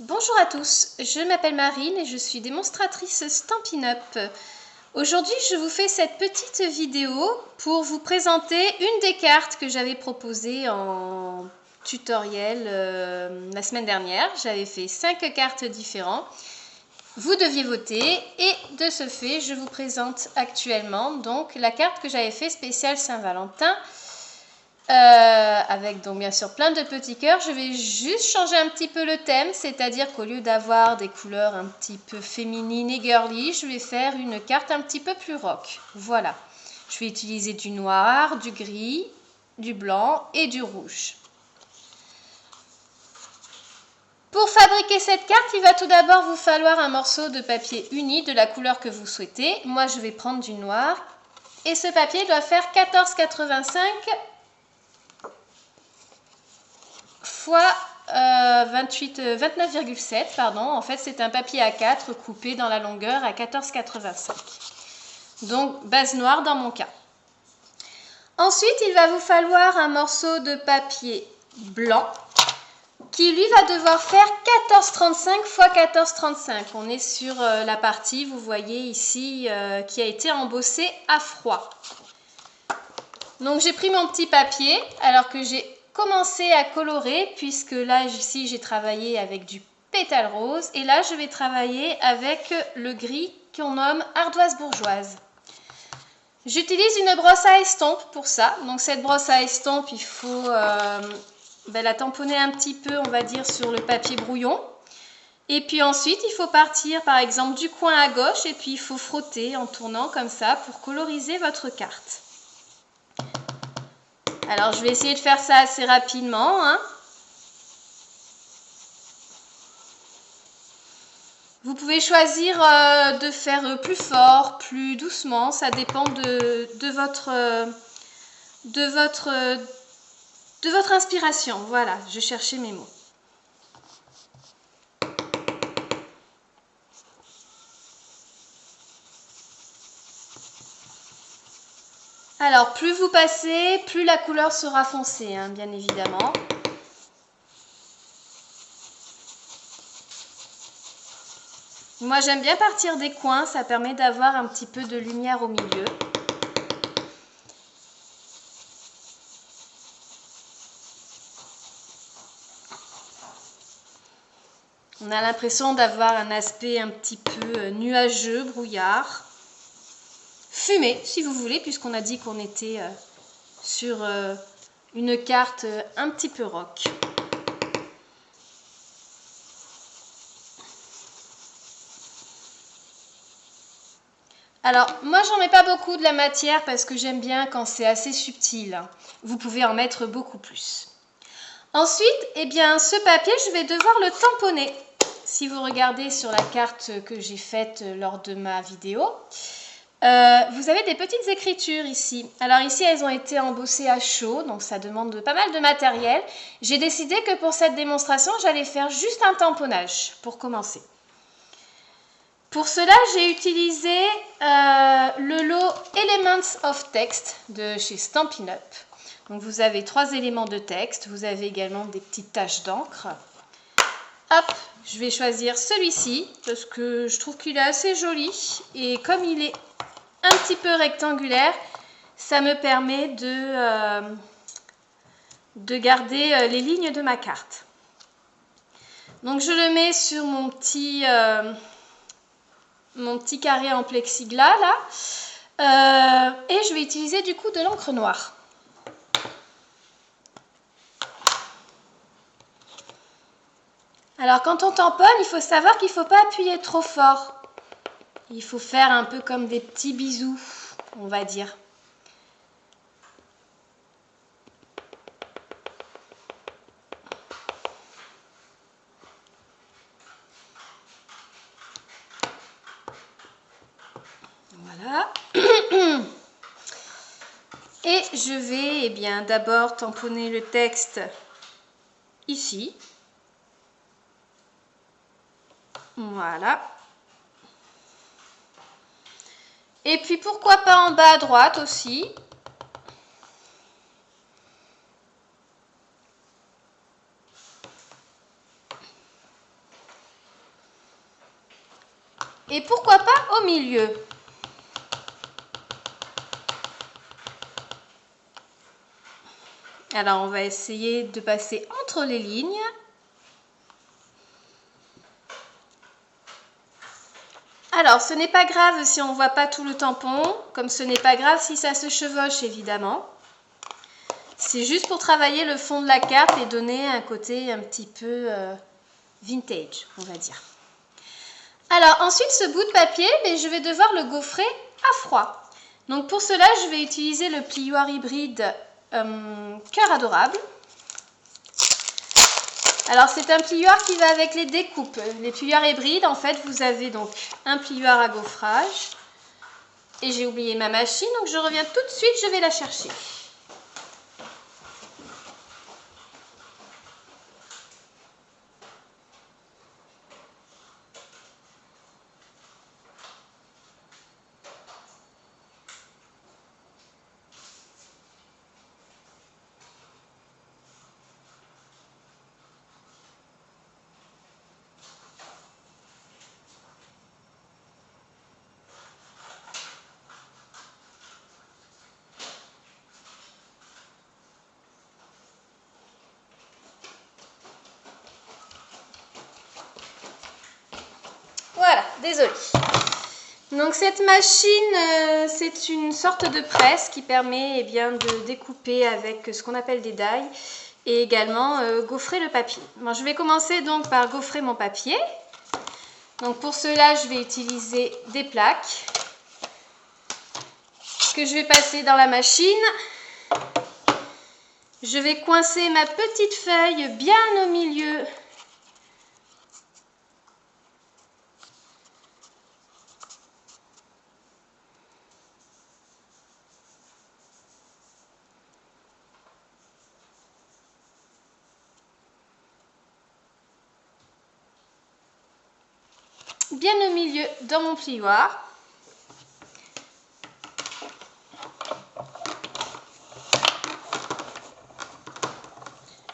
Bonjour à tous, je m'appelle Marine et je suis démonstratrice Stampin' Up. Aujourd'hui, je vous fais cette petite vidéo pour vous présenter une des cartes que j'avais proposées en tutoriel la semaine dernière. J'avais fait 5 cartes différentes. Vous deviez voter et de ce fait, je vous présente actuellement donc la carte que j'avais fait spéciale Saint-Valentin. Avec donc bien sûr plein de petits cœurs. Je vais juste changer un petit peu le thème, c'est-à-dire qu'au lieu d'avoir des couleurs un petit peu féminines et girly, je vais faire une carte un petit peu plus rock. Voilà, je vais utiliser du noir, du gris, du blanc et du rouge. Pour fabriquer cette carte, il va tout d'abord vous falloir un morceau de papier uni de la couleur que vous souhaitez. Moi, je vais prendre du noir et ce papier doit faire 14,85 fois 29,7, pardon. En fait, c'est un papier A4 coupé dans la longueur à 14,85. Donc, base noire dans mon cas. Ensuite, il va vous falloir un morceau de papier blanc qui, lui, va devoir faire 14,35 fois 14,35. On est sur la partie, vous voyez ici, qui a été embossée à froid. Donc, j'ai pris mon petit papier, alors que j'ai commencer à colorer, puisque là ici j'ai travaillé avec du pétale rose et là je vais travailler avec le gris qu'on nomme ardoise bourgeoise. J'utilise une brosse à estompe pour ça. Donc cette brosse à estompe, il faut la tamponner un petit peu, on va dire, sur le papier brouillon. Et puis ensuite il faut partir par exemple du coin à gauche et puis il faut frotter en tournant comme ça pour coloriser votre carte. Alors, je vais essayer de faire ça assez rapidement. Vous pouvez choisir de faire plus fort, plus doucement. Ça dépend de votre inspiration. Voilà, je cherchais mes mots. Alors, plus vous passez, plus la couleur sera foncée, bien évidemment. Moi, j'aime bien partir des coins, ça permet d'avoir un petit peu de lumière au milieu. On a l'impression d'avoir un aspect un petit peu nuageux, brouillard. Fumé, si vous voulez, puisqu'on a dit qu'on était sur une carte un petit peu rock. Alors, moi, j'en mets pas beaucoup de la matière parce que j'aime bien quand c'est assez subtil. Vous pouvez en mettre beaucoup plus. Ensuite, eh bien, ce papier, je vais devoir le tamponner. Si vous regardez sur la carte que j'ai faite lors de ma vidéo, vous avez des petites écritures ici. Alors ici, elles ont été embossées à chaud, donc ça demande pas mal de matériel. J'ai décidé que pour cette démonstration, j'allais faire juste un tamponnage pour commencer. Pour cela, j'ai utilisé le lot Elements of Text de chez Stampin' Up. Donc vous avez 3 éléments de texte, vous avez également des petites taches d'encre. Hop, je vais choisir celui-ci parce que je trouve qu'il est assez joli et comme il est un petit peu rectangulaire, ça me permet de garder les lignes de ma carte. Donc je le mets sur mon petit carré en plexiglas là, et je vais utiliser du coup de l'encre noire. Alors quand on tamponne, il faut savoir qu'il ne faut pas appuyer trop fort. Il faut faire un peu comme des petits bisous, on va dire. Voilà. Et je vais d'abord tamponner le texte ici. Voilà. Et puis pourquoi pas en bas à droite aussi. Et pourquoi pas au milieu. Alors, on va essayer de passer entre les lignes. Alors, ce n'est pas grave si on ne voit pas tout le tampon, comme ce n'est pas grave si ça se chevauche, évidemment. C'est juste pour travailler le fond de la carte et donner un côté un petit peu vintage, on va dire. Alors, ensuite, ce bout de papier, je vais devoir le gaufrer à froid. Donc, pour cela, je vais utiliser le plioir hybride Cœur Adorable. Alors, c'est un plioir qui va avec les découpes. Les plioirs hybrides, en fait, vous avez donc un plioir à gaufrage. Et j'ai oublié ma machine, donc je reviens tout de suite, je vais la chercher. Voilà, désolée. Donc cette machine, c'est une sorte de presse qui permet de découper avec ce qu'on appelle des dailles et également gaufrer le papier. Bon, je vais commencer donc par gaufrer mon papier. Donc pour cela, je vais utiliser des plaques que je vais passer dans la machine. Je vais coincer ma petite feuille bien au milieu . Bien au milieu dans mon plioir.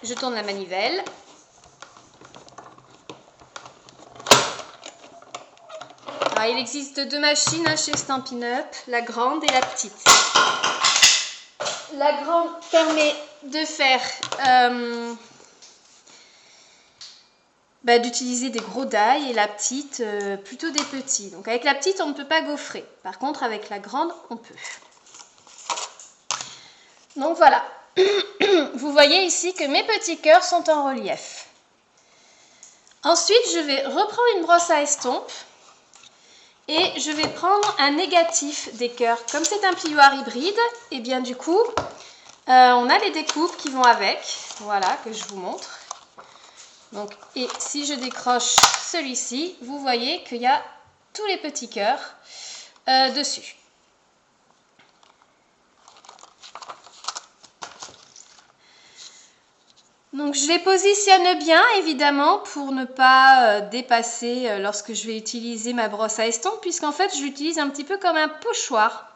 Je tourne la manivelle. Alors, il existe deux machines chez Stampin' Up, la grande et la petite. La grande permet de faire d'utiliser des gros die et la petite plutôt des petits. Donc avec la petite on ne peut pas gaufrer. Par contre avec la grande on peut. Donc voilà. Vous voyez ici que mes petits cœurs sont en relief. Ensuite je vais reprendre une brosse à estompe et je vais prendre un négatif des cœurs. Comme c'est un plioir hybride, et bien du coup on a les découpes qui vont avec. Voilà, que je vous montre. Donc, et si je décroche celui-ci, vous voyez qu'il y a tous les petits cœurs dessus. Donc je les positionne bien évidemment pour ne pas dépasser lorsque je vais utiliser ma brosse à estompe, puisqu'en fait je l'utilise un petit peu comme un pochoir.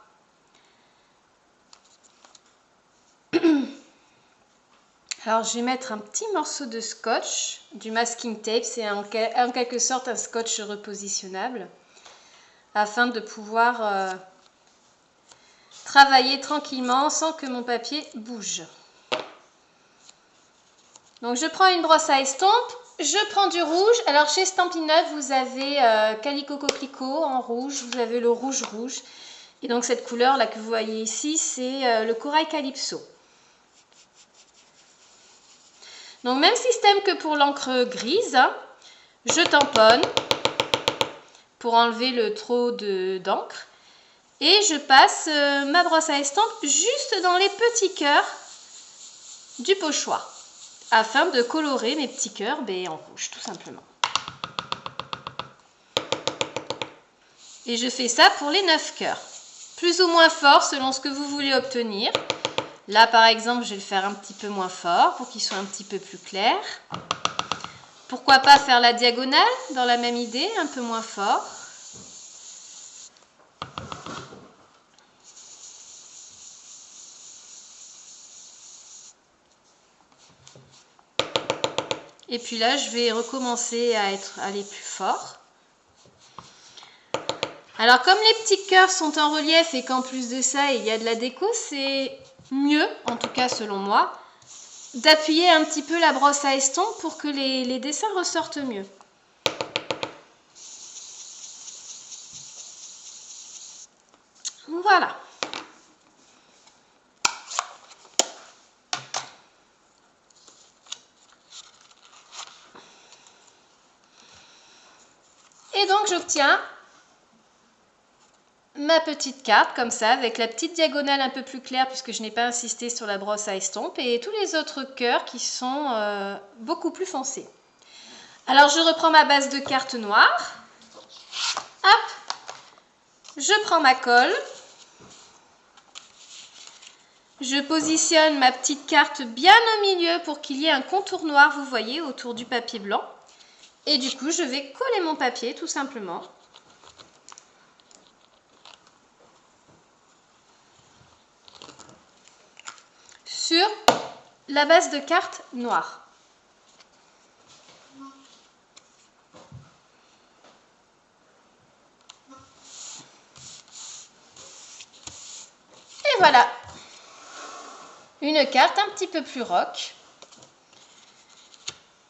Alors je vais mettre un petit morceau de scotch, du masking tape, c'est en quelque sorte un scotch repositionnable, afin de pouvoir travailler tranquillement sans que mon papier bouge. Donc je prends une brosse à estompe, je prends du rouge. Alors chez Stampin' Up, vous avez Calico Coquelicot en rouge, vous avez le rouge rouge. Et donc cette couleur là que vous voyez ici, c'est le corail Calypso. Donc même système que pour l'encre grise, je tamponne pour enlever le trop d'encre. Et je passe ma brosse à estompe juste dans les petits cœurs du pochoir, afin de colorer mes petits cœurs en rouge, tout simplement. Et je fais ça pour les 9 cœurs. Plus ou moins fort selon ce que vous voulez obtenir. Là, par exemple, je vais le faire un petit peu moins fort pour qu'il soit un petit peu plus clair. Pourquoi pas faire la diagonale dans la même idée, un peu moins fort. Et puis là, je vais recommencer à aller plus fort. Alors comme les petits cœurs sont en relief et qu'en plus de ça il y a de la déco, c'est mieux, en tout cas selon moi, d'appuyer un petit peu la brosse à estompe pour que les dessins ressortent mieux. Voilà. Et donc j'obtiens ma petite carte comme ça avec la petite diagonale un peu plus claire puisque je n'ai pas insisté sur la brosse à estompe et tous les autres cœurs qui sont beaucoup plus foncés. Alors je reprends ma base de carte noire. Hop, je prends ma colle. Je positionne ma petite carte bien au milieu pour qu'il y ait un contour noir, vous voyez, autour du papier blanc. Et du coup, je vais coller mon papier tout simplement. Sur la base de carte noire. Et voilà, une carte un petit peu plus rock.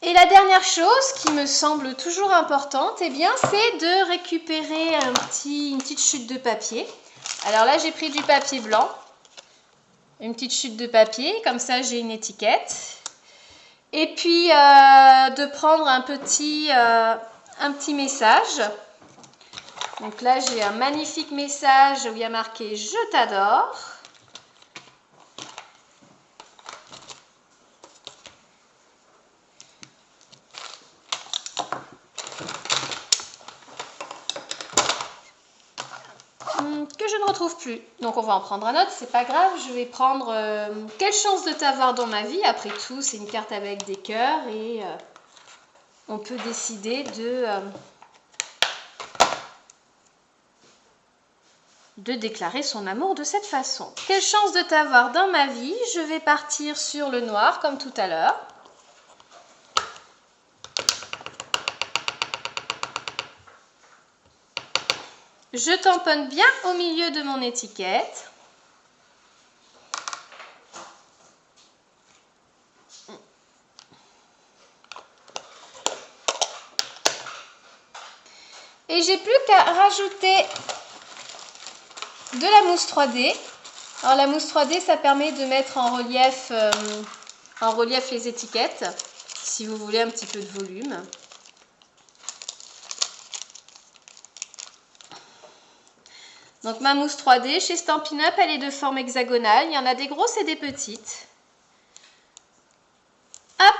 Et la dernière chose qui me semble toujours importante, eh bien, c'est de récupérer une petite chute de papier. Alors là, j'ai pris du papier blanc. Une petite chute de papier, comme ça j'ai une étiquette. Et puis de prendre un petit message. Donc là j'ai un magnifique message où il y a marqué « Je t'adore ». Que je ne retrouve plus. Donc on va en prendre un autre, c'est pas grave. Je vais prendre quelle chance de t'avoir dans ma vie. Après tout, c'est une carte avec des cœurs et on peut décider de déclarer son amour de cette façon. Quelle chance de t'avoir dans ma vie. Je vais partir sur le noir comme tout à l'heure. Je tamponne bien au milieu de mon étiquette. Et j'ai plus qu'à rajouter de la mousse 3D. Alors la mousse 3D, ça permet de mettre en relief les étiquettes, si vous voulez un petit peu de volume. Donc ma mousse 3D chez Stampin' Up, elle est de forme hexagonale. Il y en a des grosses et des petites. Hop!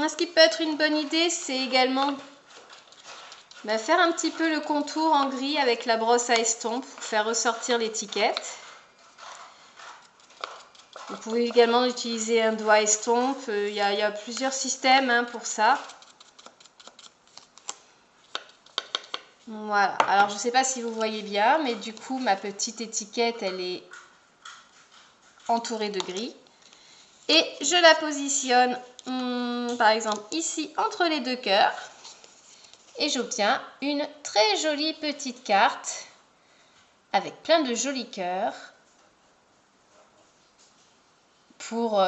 Ce qui peut être une bonne idée, c'est également faire un petit peu le contour en gris avec la brosse à estompe pour faire ressortir l'étiquette. Vous pouvez également utiliser un doigt estompe, il y a plusieurs systèmes pour ça. Voilà, alors je ne sais pas si vous voyez bien, mais du coup ma petite étiquette, elle est entourée de gris. Et je la positionne, par exemple, ici, entre les deux cœurs. Et j'obtiens une très jolie petite carte avec plein de jolis cœurs pour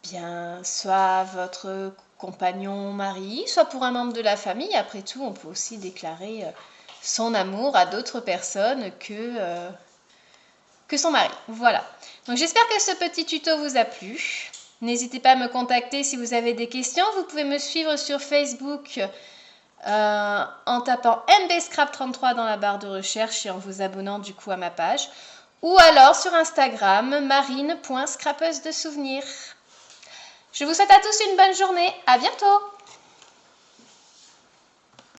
bien soit votre compagnon, mari, soit pour un membre de la famille. Après tout, on peut aussi déclarer son amour à d'autres personnes que son mari. Voilà. Donc j'espère que ce petit tuto vous a plu. N'hésitez pas à me contacter si vous avez des questions. Vous pouvez me suivre sur Facebook en tapant mbscrap33 dans la barre de recherche et en vous abonnant du coup à ma page. Ou alors sur Instagram, marine.scrapeuse de souvenirs. Je vous souhaite à tous une bonne journée. À bientôt!